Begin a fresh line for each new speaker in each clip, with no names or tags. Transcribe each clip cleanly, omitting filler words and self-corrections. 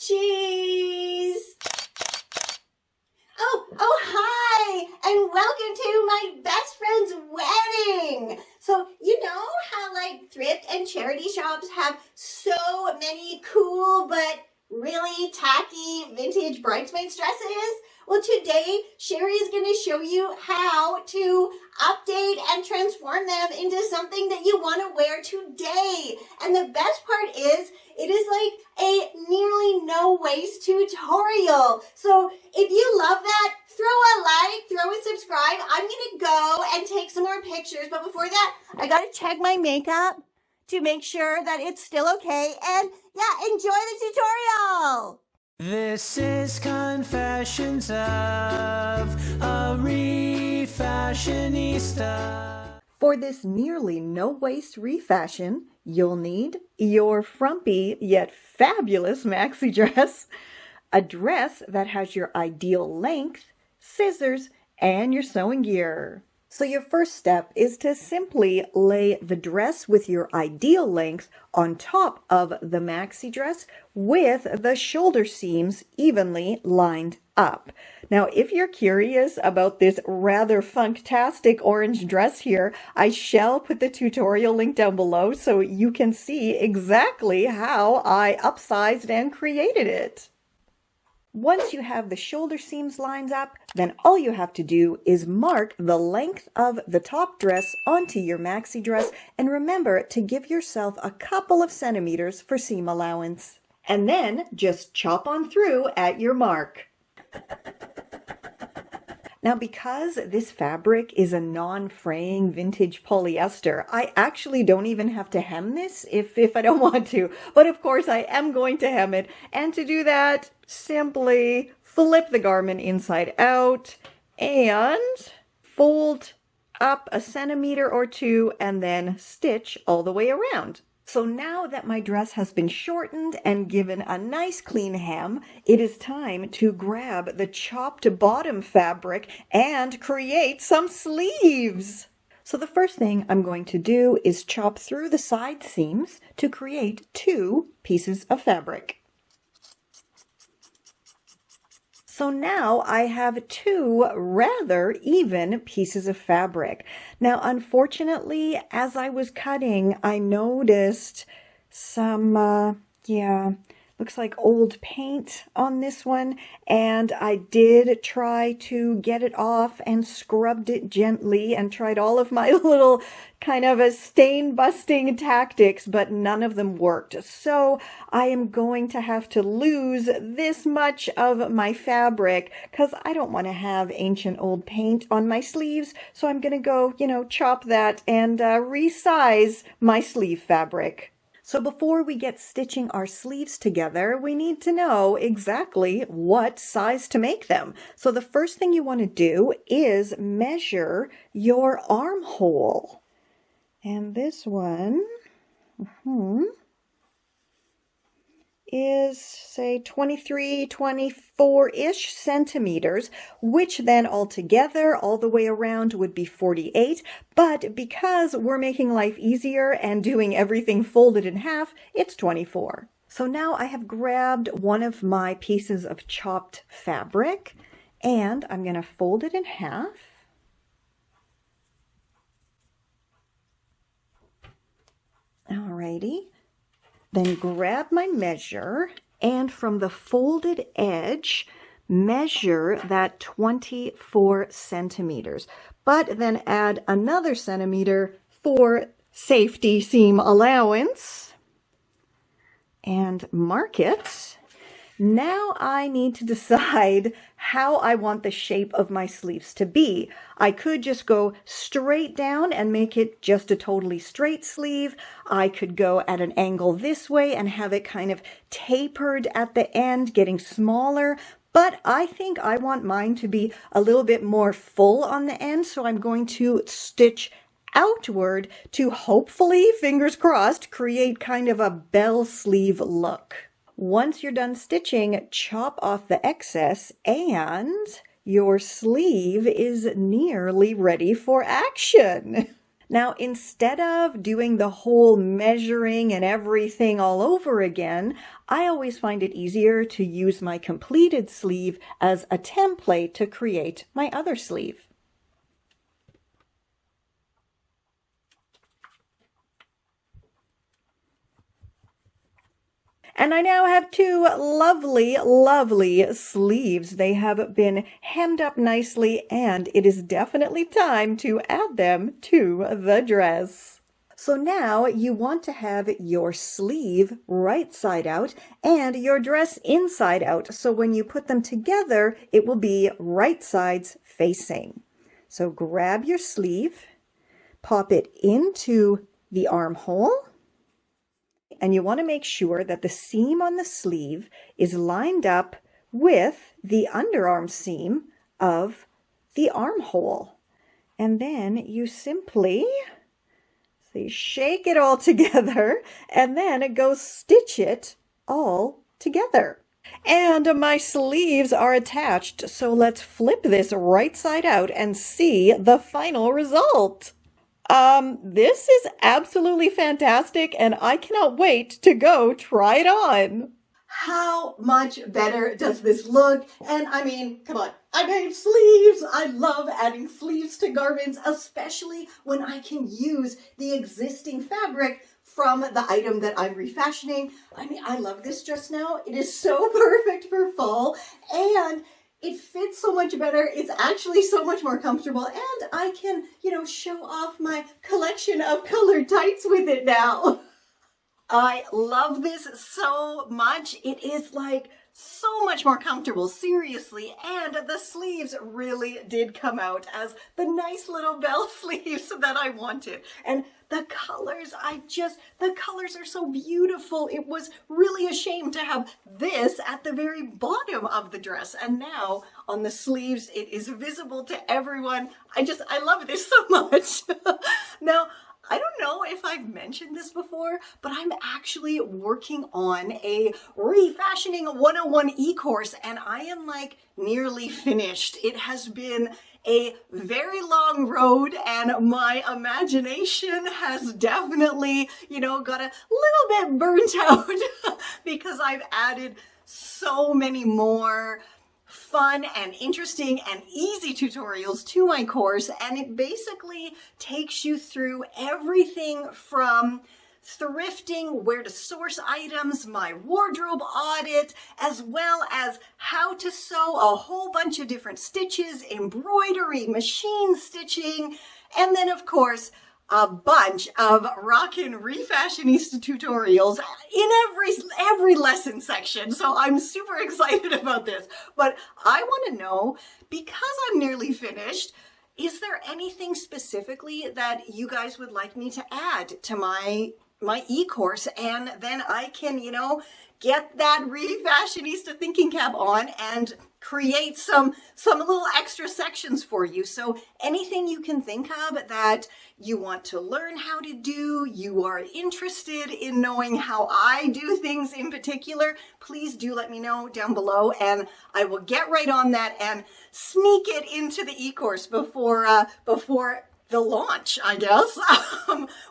Cheese! Oh, hi! And welcome to my best friend's wedding! So, you know how like thrift and charity shops have so many cool but really tacky vintage bridesmaids dresses? Well, today, Sherry is going to show you how to update and transform them into something that you want to wear today. And the best part is, it is like a nearly no-waste tutorial. So if you love that, throw a like, throw a subscribe. I'm going to go and take some more pictures. But before that, I got to check my makeup to make sure that it's still okay. And yeah, enjoy the tutorial.
This is Confessions of a Refashionista.
For this nearly no-waste refashion, you'll need your frumpy yet fabulous maxi dress, a dress that has your ideal length, scissors, and your sewing gear. So your first step is to simply lay the dress with your ideal length on top of the maxi dress with the shoulder seams evenly lined up. Now, if you're curious about this rather funktastic orange dress here, I shall put the tutorial link down below so you can see exactly how I upsized and created it. Once you have the shoulder seams lined up, then all you have to do is mark the length of the top dress onto your maxi dress, and remember to give yourself a couple of centimeters for seam allowance. And then just chop on through at your mark. Now, because this fabric is a non-fraying vintage polyester, I actually don't even have to hem this if I don't want to. But of course, I am going to hem it. And to do that, simply flip the garment inside out and fold up a centimeter or two and then stitch all the way around. So now that my dress has been shortened and given a nice clean hem, it is time to grab the chopped bottom fabric and create some sleeves. So the first thing I'm going to do is chop through the side seams to create 2 pieces of fabric. So now I have 2 rather even pieces of fabric. Now, unfortunately, as I was cutting, I noticed some, looks like old paint on this one. And I did try to get it off and scrubbed it gently and tried all of my little kind of a stain busting tactics, but none of them worked. So I am going to have to lose this much of my fabric because I don't want to have ancient old paint on my sleeves. So I'm going to go, chop that and resize my sleeve fabric. So before we get stitching our sleeves together, we need to know exactly what size to make them. So the first thing you want to do is measure your armhole. And this one is, say, 23, 24-ish centimeters, which then altogether, all the way around, would be 48. But because we're making life easier and doing everything folded in half, it's 24. So now I have grabbed one of my pieces of chopped fabric, and I'm going to fold it in half. Alrighty. Then grab my measure and from the folded edge, measure that 24 centimeters, but then add another centimeter for safety seam allowance and mark it. Now I need to decide how I want the shape of my sleeves to be. I could just go straight down and make it just a totally straight sleeve. I could go at an angle this way and have it kind of tapered at the end, getting smaller. But I think I want mine to be a little bit more full on the end, so I'm going to stitch outward to hopefully, fingers crossed, create kind of a bell sleeve look. Once you're done stitching, chop off the excess and your sleeve is nearly ready for action. Now, instead of doing the whole measuring and everything all over again, I always find it easier to use my completed sleeve as a template to create my other sleeve. And I now have two lovely, lovely sleeves. They have been hemmed up nicely, and it is definitely time to add them to the dress. So now you want to have your sleeve right side out and your dress inside out. So when you put them together, it will be right sides facing. So grab your sleeve, pop it into the armhole, and you want to make sure that the seam on the sleeve is lined up with the underarm seam of the armhole. And then you simply shake it all together and then go stitch it all together. And my sleeves are attached, so let's flip this right side out and see the final result. This is absolutely fantastic, and I cannot wait to go try it on. How much better does this look? And I mean, come on, I made sleeves. I love adding sleeves to garments, especially when I can use the existing fabric from the item that I'm refashioning. I mean, I love this dress now. It is so perfect for fall, and it fits so much better. It's actually so much more comfortable, and I can, show off my collection of colored tights with it now. I love this so much. It is like so much more comfortable, seriously, and the sleeves really did come out as the nice little bell sleeves that I wanted. And the colors, the colors are so beautiful. It was really a shame to have this at the very bottom of the dress, and now on the sleeves it is visible to everyone. I love this so much. Now, I don't know if I've mentioned this before, but I'm actually working on a Refashioning 101 e-course, and I am like nearly finished. It has been a very long road, and my imagination has definitely, got a little bit burnt out because I've added so many more fun and interesting and easy tutorials to my course, and it basically takes you through everything from thrifting, where to source items, my wardrobe audit, as well as how to sew a whole bunch of different stitches, embroidery, machine stitching, and then of course a bunch of rockin' Refashionista tutorials in every lesson section. So I'm super excited about this. But I want to know, because I'm nearly finished, is there anything specifically that you guys would like me to add to my e-course? And then I can, get that Refashionista thinking cap on and create some little extra sections for you. So anything you can think of that you want to learn how to do, you are interested in knowing how I do things in particular, please do let me know down below, and I will get right on that and sneak it into the e-course before the launch, I guess,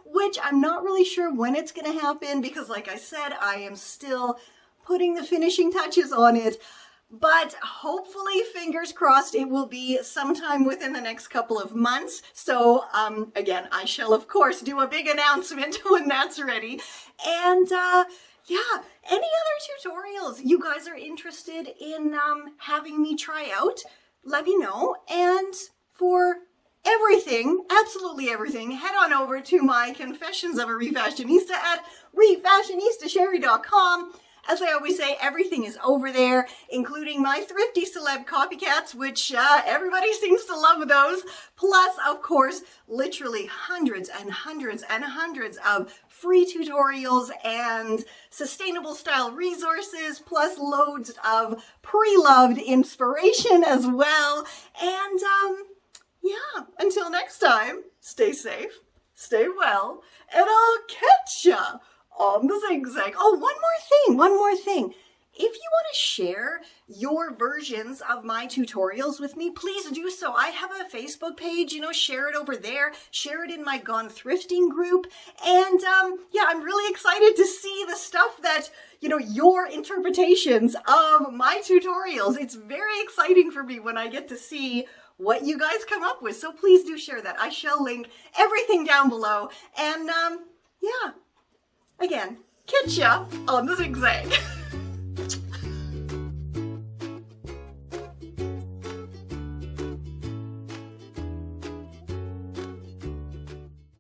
which I'm not really sure when it's going to happen because, like I said, I am still putting the finishing touches on it. But hopefully, fingers crossed, it will be sometime within the next couple of months. So again, I shall of course do a big announcement when that's ready. And yeah, any other tutorials you guys are interested in having me try out, let me know. And for everything, absolutely everything, head on over to my Confessions of a Refashionista at refashionistasherry.com. As I always say, everything is over there, including my thrifty celeb copycats, which everybody seems to love those. Plus, of course, literally hundreds and hundreds and hundreds of free tutorials and sustainable style resources, plus loads of pre-loved inspiration as well. And yeah, until next time, stay safe, stay well, and I'll catch ya on the zigzag. Oh, one more thing. If you want to share your versions of my tutorials with me, please do so. I have a Facebook page, share it over there, share it in my Gone Thrifting group. And yeah, I'm really excited to see the stuff that, your interpretations of my tutorials. It's very exciting for me when I get to see what you guys come up with. So please do share that. I shall link everything down below. And yeah, again, catch ya on the zigzag.